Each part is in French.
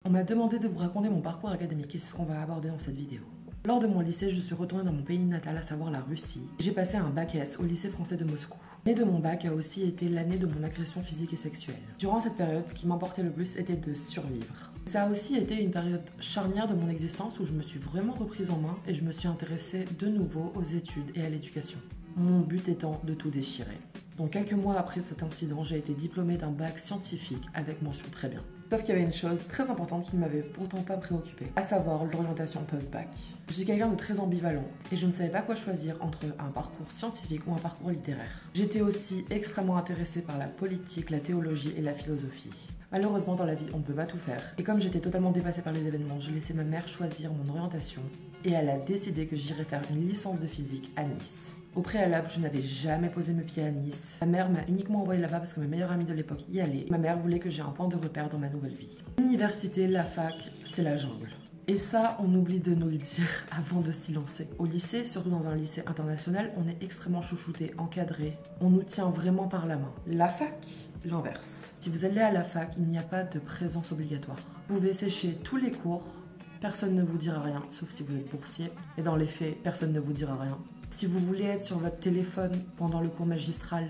On m'a demandé de vous raconter mon parcours académique et c'est ce qu'on va aborder dans cette vidéo. Lors de mon lycée, je suis retournée dans mon pays natal, à savoir la Russie. J'ai passé un bac S au lycée français de Moscou. L'année de mon bac a aussi été l'année de mon agression physique et sexuelle. Durant cette période, ce qui m'importait le plus était de survivre. Ça a aussi été une période charnière de mon existence où je me suis vraiment reprise en main et je me suis intéressée de nouveau aux études et à l'éducation. Mon but étant de tout déchirer. Donc quelques mois après cet incident, j'ai été diplômée d'un bac scientifique avec mention très bien. Sauf qu'il y avait une chose très importante qui ne m'avait pourtant pas préoccupée, à savoir l'orientation post-bac. Je suis quelqu'un de très ambivalent et je ne savais pas quoi choisir entre un parcours scientifique ou un parcours littéraire. J'étais aussi extrêmement intéressée par la politique, la théologie et la philosophie. Malheureusement, dans la vie, on ne peut pas tout faire. Et comme j'étais totalement dépassée par les événements, j'ai laissé ma mère choisir mon orientation et elle a décidé que j'irais faire une licence de physique à Nice. Au préalable, je n'avais jamais posé mes pieds à Nice. Ma mère m'a uniquement envoyée là-bas parce que mes meilleurs amis de l'époque y allaient. Ma mère voulait que j'ai un point de repère dans ma nouvelle vie. L'université, la fac, c'est la jungle. Et ça, on oublie de nous le dire avant de s'y lancer. Au lycée, surtout dans un lycée international, on est extrêmement chouchouté, encadré. On nous tient vraiment par la main. La fac, l'inverse. Si vous allez à la fac, il n'y a pas de présence obligatoire. Vous pouvez sécher tous les cours, personne ne vous dira rien, sauf si vous êtes boursier. Et dans les faits, personne ne vous dira rien. Si vous voulez être sur votre téléphone pendant le cours magistral,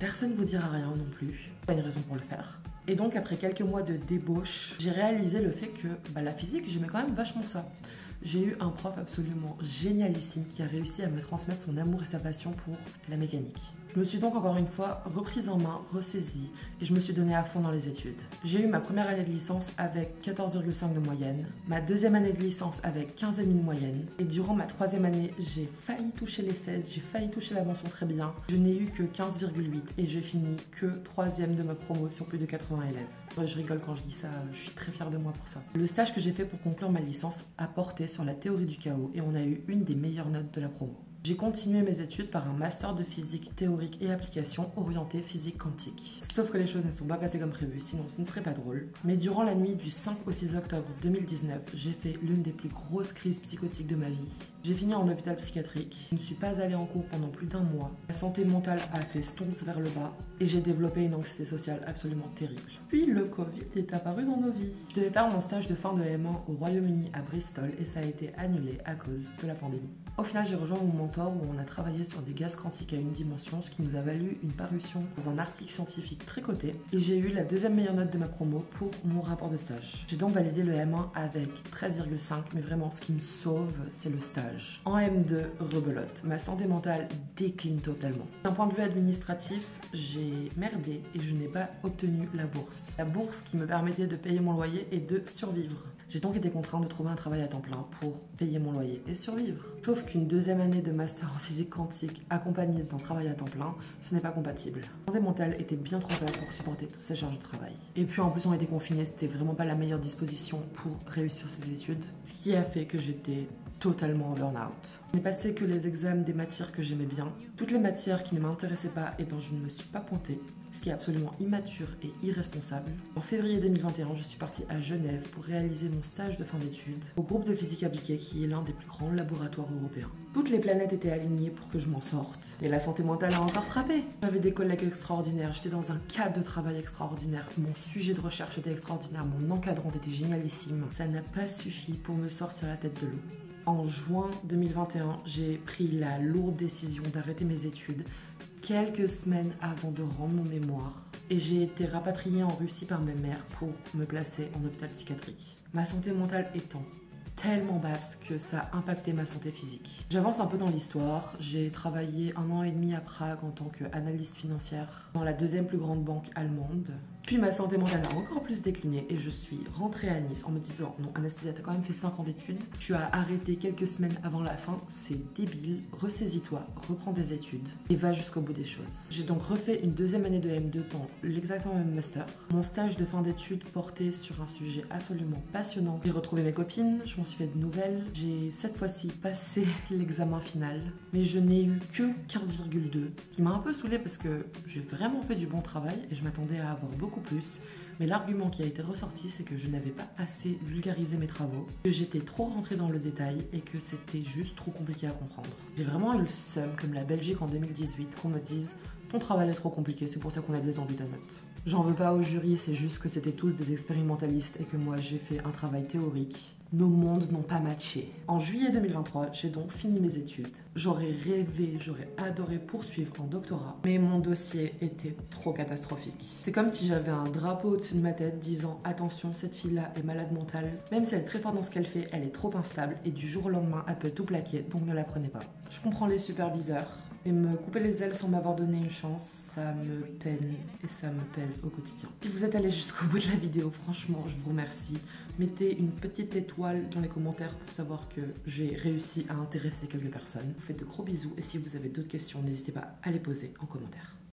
personne ne vous dira rien non plus. Pas une raison pour le faire. Et donc après quelques mois de débauche, j'ai réalisé le fait que la physique, j'aimais quand même vachement ça. J'ai eu un prof absolument génialissime qui a réussi à me transmettre son amour et sa passion pour la mécanique. Je me suis donc encore une fois reprise en main, ressaisie et je me suis donnée à fond dans les études. J'ai eu ma première année de licence avec 14,5 de moyenne, ma deuxième année de licence avec 15,5 de moyenne et durant ma troisième année, j'ai failli toucher les 16, j'ai failli toucher la mention très bien. Je n'ai eu que 15,8 et j'ai fini que troisième de ma promo sur plus de 80 élèves. Je rigole quand je dis ça, je suis très fière de moi pour ça. Le stage que j'ai fait pour conclure ma licence a porté sur la théorie du chaos et on a eu une des meilleures notes de la promo. J'ai continué mes études par un master de physique théorique et application orienté physique quantique. Sauf que les choses ne sont pas passées comme prévu, sinon ce ne serait pas drôle. Mais durant la nuit du 5 au 6 octobre 2019, j'ai fait l'une des plus grosses crises psychotiques de ma vie. J'ai fini en hôpital psychiatrique, je ne suis pas allée en cours pendant plus d'un mois. Ma santé mentale a fait stomp vers le bas et j'ai développé une anxiété sociale absolument terrible. Puis le Covid est apparu dans nos vies. Je devais faire mon stage de fin de M1 au Royaume-Uni à Bristol et ça a été annulé à cause de la pandémie. Au final, j'ai rejoint mon mentor où on a travaillé sur des gaz quantiques à une dimension, ce qui nous a valu une parution dans un article scientifique très coté. Et j'ai eu la deuxième meilleure note de ma promo pour mon rapport de stage. J'ai donc validé le M1 avec 13,5, mais vraiment ce qui me sauve, c'est le stage. En M2, rebelote. Ma santé mentale décline totalement. D'un point de vue administratif, j'ai merdé et je n'ai pas obtenu la bourse. La bourse qui me permettait de payer mon loyer et de survivre. J'ai donc été contrainte de trouver un travail à temps plein pour payer mon loyer et survivre. Sauf qu'une deuxième année de master en physique quantique accompagnée d'un travail à temps plein, ce n'est pas compatible. La santé mentale était bien trop faible pour supporter toutes ces charges de travail. Et puis en plus on était confinés, c'était vraiment pas la meilleure disposition pour réussir ses études. Ce qui a fait que j'étais totalement en burn-out. Je n'ai passé que les examens des matières que j'aimais bien. Toutes les matières qui ne m'intéressaient pas, je ne me suis pas pointée, ce qui est absolument immature et irresponsable. En février 2021, je suis partie à Genève pour réaliser mon stage de fin d'études au groupe de physique appliquée qui est l'un des plus grands laboratoires européens. Toutes les planètes étaient alignées pour que je m'en sorte. Et la santé mentale a encore frappé. J'avais des collègues extraordinaires, j'étais dans un cadre de travail extraordinaire, mon sujet de recherche était extraordinaire, mon encadrant était génialissime. Ça n'a pas suffi pour me sortir la tête de l'eau. En juin 2021, j'ai pris la lourde décision d'arrêter mes études quelques semaines avant de rendre mon mémoire et j'ai été rapatriée en Russie par ma mère pour me placer en hôpital psychiatrique. Ma santé mentale étant tellement basse que ça a impacté ma santé physique. J'avance un peu dans l'histoire. J'ai travaillé 1 an et demi à Prague en tant qu'analyste financière dans la deuxième plus grande banque allemande. Puis ma santé mentale a encore plus décliné et je suis rentrée à Nice en me disant non Anastasia, t'as quand même fait 5 ans d'études, tu as arrêté quelques semaines avant la fin, c'est débile, ressaisis-toi, reprends des études et va jusqu'au bout des choses. J'ai donc refait une deuxième année de M2 dans l'exactement même master. Mon stage de fin d'études portait sur un sujet absolument passionnant. J'ai retrouvé mes copines, je m'en suis fait de nouvelles, j'ai cette fois-ci passé l'examen final, mais je n'ai eu que 15,2, qui m'a un peu saoulée parce que j'ai vraiment fait du bon travail et je m'attendais à avoir beaucoup plus, mais l'argument qui a été ressorti, c'est que je n'avais pas assez vulgarisé mes travaux, que j'étais trop rentrée dans le détail et que c'était juste trop compliqué à comprendre. J'ai vraiment eu le seum, comme la Belgique en 2018, qu'on me dise « ton travail est trop compliqué, c'est pour ça qu'on a des envies de notes ». J'en veux pas au jury, c'est juste que c'était tous des expérimentalistes et que moi j'ai fait un travail théorique. Nos mondes n'ont pas matché. En juillet 2023, j'ai donc fini mes études. J'aurais rêvé, j'aurais adoré poursuivre en doctorat, mais mon dossier était trop catastrophique. C'est comme si j'avais un drapeau au-dessus de ma tête disant « Attention, cette fille-là est malade mentale. Même si elle est très forte dans ce qu'elle fait, elle est trop instable et du jour au lendemain, elle peut tout plaquer, donc ne la prenez pas. » Je comprends les superviseurs. Et me couper les ailes sans m'avoir donné une chance, ça me peine et ça me pèse au quotidien. Si vous êtes allé jusqu'au bout de la vidéo, franchement, je vous remercie. Mettez une petite étoile dans les commentaires pour savoir que j'ai réussi à intéresser quelques personnes. Je vous fais de gros bisous et si vous avez d'autres questions, n'hésitez pas à les poser en commentaire.